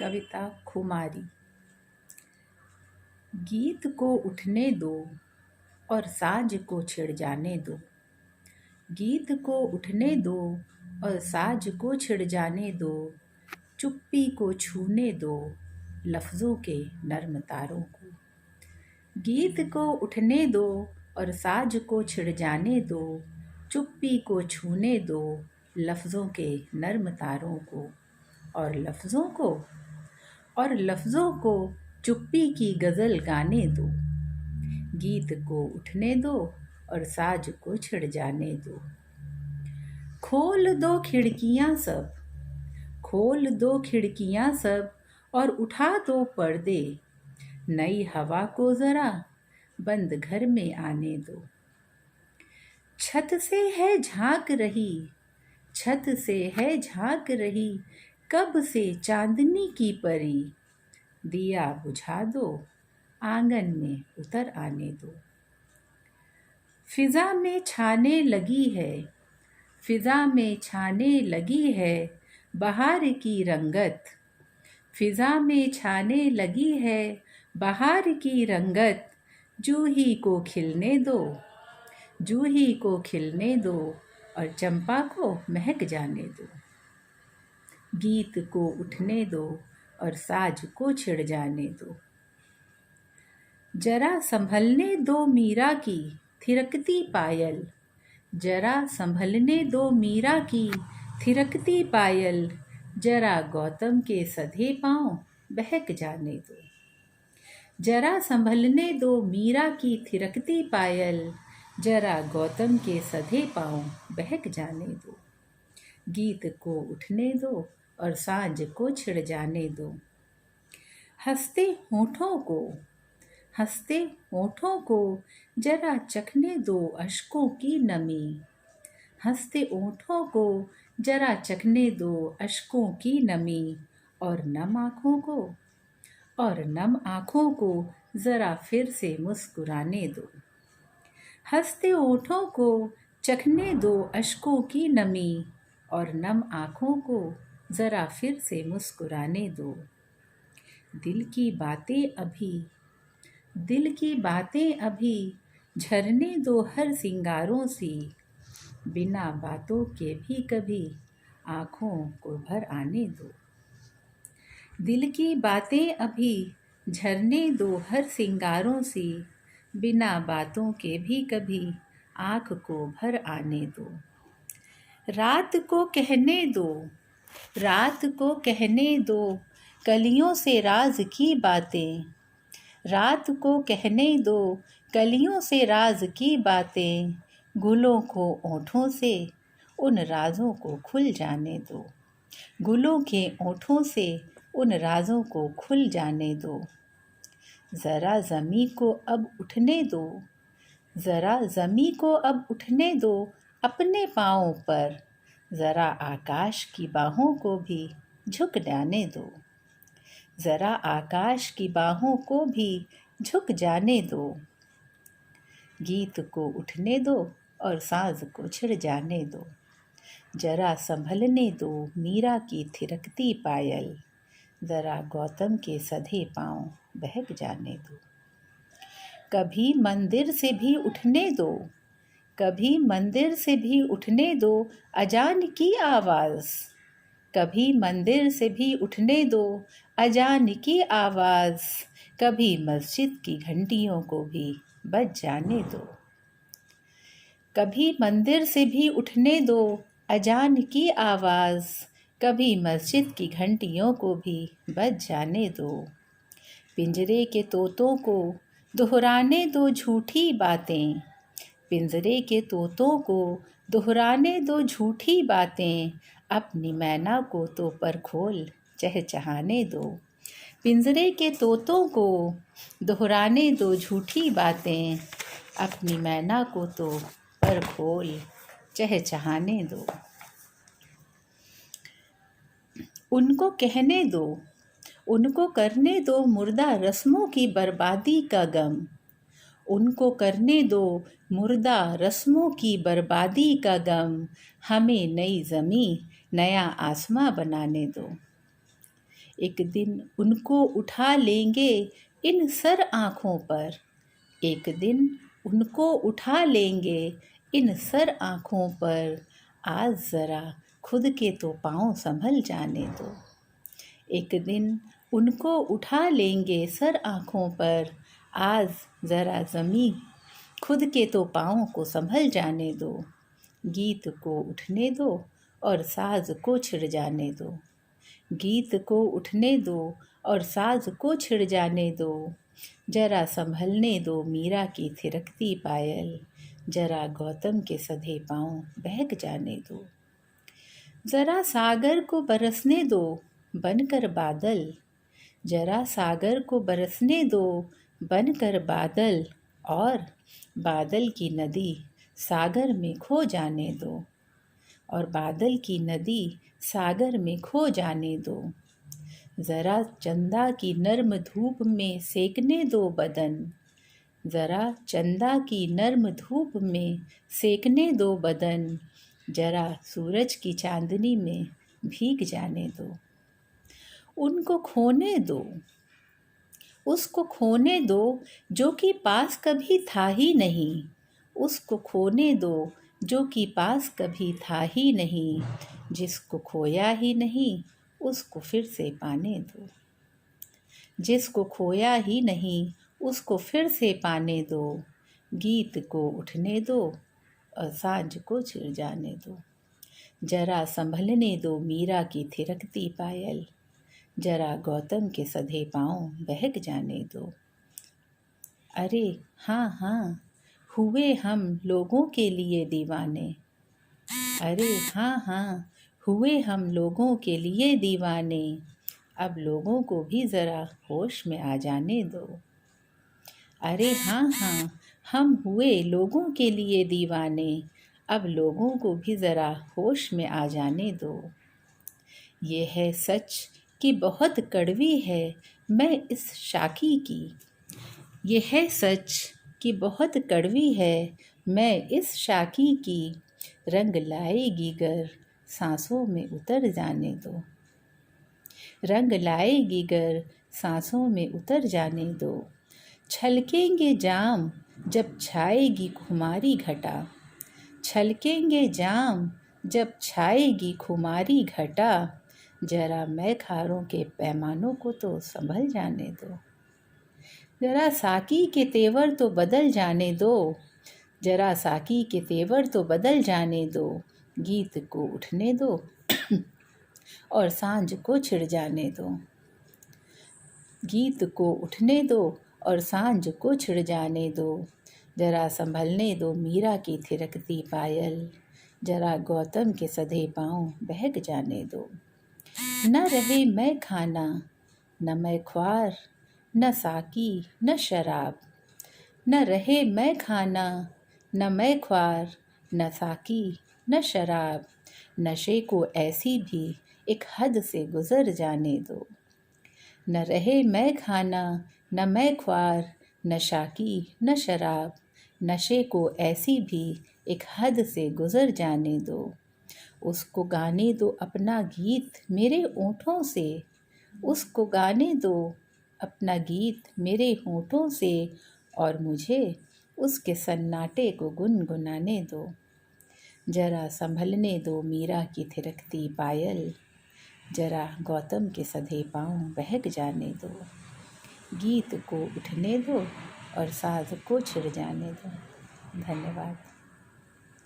कविता खुमारी। गीत को उठने दो और साज को छिड़ जाने दो। गीत को उठने दो और साज को छिड़ जाने दो। चुप्पी को छूने दो लफ्ज़ों के नर्म तारों को। गीत को उठने दो और साज को छिड़ जाने दो। चुप्पी को छूने दो लफ्ज़ों के नर्म तारों को। और लफ्ज़ों को चुप्पी की गज़ल गाने दो। गीत को उठने दो और साज को छिड़ जाने दो। खोल दो खिड़कियाँ सब, खोल दो खिड़कियाँ सब और उठा दो पर्दे। नई हवा को ज़रा बंद घर में आने दो। छत से है झांक रही, छत से है झांक रही कब से चांदनी की परी। दिया बुझा दो आंगन में उतर आने दो। फिजा में छाने लगी है, फिजा में छाने लगी है बहार की रंगत। फिजा में छाने लगी है बहार की रंगत। जूही को खिलने दो, जूही को खिलने दो और चंपा को महक जाने दो। गीत को उठने दो और साज को छिड़ जाने दो। जरा संभलने दो मीरा की थिरकती पायल, जरा संभलने दो मीरा की थिरकती पायल। जरा गौतम के सधे पांव बहक जाने दो। जरा संभलने दो मीरा की थिरकती पायल, जरा गौतम के सधे पांव बहक जाने दो। गीत को उठने दो और सांझ को छिड़ जाने दो। हंसते होठों को, हंसते होठों को जरा चखने दो अश्कों की नमी। हंसते होठों को जरा चखने दो अश्कों की नमी। और नम आँखों को, और नम आँखों को ज़रा फिर से मुस्कुराने दो। हंसते होठों को चखने दो अश्कों की नमी और नम आँखों को ज़रा फिर से मुस्कुराने दो। दिल की बातें अभी, दिल की बातें अभी झरने दो हर सिंगारों सी। बिना बातों के भी कभी आँखों को भर आने दो। दिल की बातें अभी झरने दो हर सिंगारों सी। बिना बातों के भी कभी आँख को भर आने दो। रात को कहने दो, रात को कहने दो कलियों से राज की बातें। रात को कहने दो कलियों से राज की बातें। गुलों को ओंठों से उन राजों को खुल जाने दो। गुलों के ओंठों से उन राजों को खुल जाने दो। ज़रा ज़मी को अब उठने दो, ज़रा ज़मी को अब उठने दो अपने पाँवों पर। ज़रा आकाश की बाहों को भी झुक जाने दो। ज़रा आकाश की बाहों को भी झुक जाने दो। गीत को उठने दो और साज को छिड़ जाने दो। जरा संभलने दो मीरा की थिरकती पायल, ज़रा गौतम के सधे पाँव बहक जाने दो। कभी मंदिर से भी उठने दो, कभी मंदिर से भी उठने दो अजान की आवाज़। कभी मंदिर से भी उठने दो अजान की आवाज़। कभी मस्जिद की घंटियों को भी बज जाने दो। कभी मंदिर से भी उठने दो अजान की आवाज़। कभी मस्जिद की घंटियों को भी बज जाने दो। पिंजरे के तोतों को दोहराने दो झूठी बातें। पिंजरे के तोतों को दोहराने दो झूठी बातें। अपनी मैना को तो पर खोल चहचहाने दो। पिंजरे के तोतों को दोहराने दो झूठी बातें। अपनी मैना को तो पर खोल चहचहाने दो। उनको कहने दो, उनको करने दो मुर्दा रस्मों की बर्बादी का गम। उनको करने दो मुर्दा रस्मों की बर्बादी का गम। हमें नई ज़मीं नया आसमां बनाने दो। एक दिन उनको उठा लेंगे इन सर आँखों पर, एक दिन उनको उठा लेंगे इन सर आँखों पर। आज ज़रा खुद के तो पाँव संभल जाने दो। एक दिन उनको उठा लेंगे सर आँखों पर, आज ज़रा ज़मीं खुद के तो पाँव को संभल जाने दो। गीत को उठने दो और साज को छिड़ जाने दो। गीत को उठने दो और साज को छिड़ जाने दो। जरा संभलने दो मीरा की थिरकती पायल, जरा गौतम के सधे पाँव बहक जाने दो। जरा सागर को बरसने दो बनकर बादल, जरा सागर को बरसने दो बनकर बादल, और बादल की नदी सागर में खो जाने दो, और बादल की नदी सागर में खो जाने दो। ज़रा चंदा की नर्म धूप में सेकने दो बदन, ज़रा चंदा की नर्म धूप में सेकने दो बदन, जरा सूरज की चांदनी में भीग जाने दो। उनको खोने दो, उसको खोने दो जो कि पास कभी था ही नहीं, उसको खोने दो जो कि पास कभी था ही नहीं। जिसको खोया ही नहीं उसको फिर से पाने दो, जिसको खोया ही नहीं उसको फिर से पाने दो। गीत को उठने दो और सांझ को छिड़ जाने दो। जरा संभलने दो मीरा की थिरकती पायल, जरा गौतम के सधे पाँव बहक जाने दो। अरे हाँ हाँ हुए हम लोगों के लिए दीवाने, अरे हाँ हाँ हुए हम लोगों के लिए दीवाने, अब लोगों को भी ज़रा होश में आ जाने दो। अरे हाँ हाँ हम हुए लोगों के लिए दीवाने, अब लोगों को भी ज़रा होश में आ जाने दो। ये है सच कि बहुत कड़वी है मैं इस शाखी की, ये है सच कि बहुत कड़वी है मैं इस शाखी की, रंग लाएगी गर सांसों में उतर जाने दो, रंग लाएगी गर सांसों में उतर जाने दो। छलकेंगे जाम जब छाएगी खुमारी घटा, छलकेंगे जाम जब छाएगी खुमारी घटा, जरा मैखारों के पैमानों को तो संभल जाने दो। जरा साकी के तेवर तो बदल जाने दो, जरा साकी के तेवर तो बदल जाने दो। गीत को उठने दो और सांझ को छिड़ जाने दो। गीत को उठने दो और सांझ को छिड़ जाने दो। जरा संभलने दो मीरा की थिरकती पायल, जरा गौतम के सधे पाँव बहक जाने दो। न रहे मैं खाना न मैं ख्वार, न साकी न शराब, न रहे मैं खाना न मैं ख्वार, न साकी न शराब। नशे को ऐसी भी एक हद से गुज़र जाने दो। न रहे मैं खाना न मैं ख्वार, न साकी न शराब। नशे को ऐसी भी एक हद से गुज़र जाने दो। उसको गाने दो अपना गीत मेरे ओंठों से, उसको गाने दो अपना गीत मेरे होठों से, और मुझे उसके सन्नाटे को गुनगुनाने दो। जरा संभलने दो मीरा की थिरकती पायल, जरा गौतम के सधे पाँव बहक जाने दो। गीत को उठने दो और साज को छिड़ जाने दो। धन्यवाद।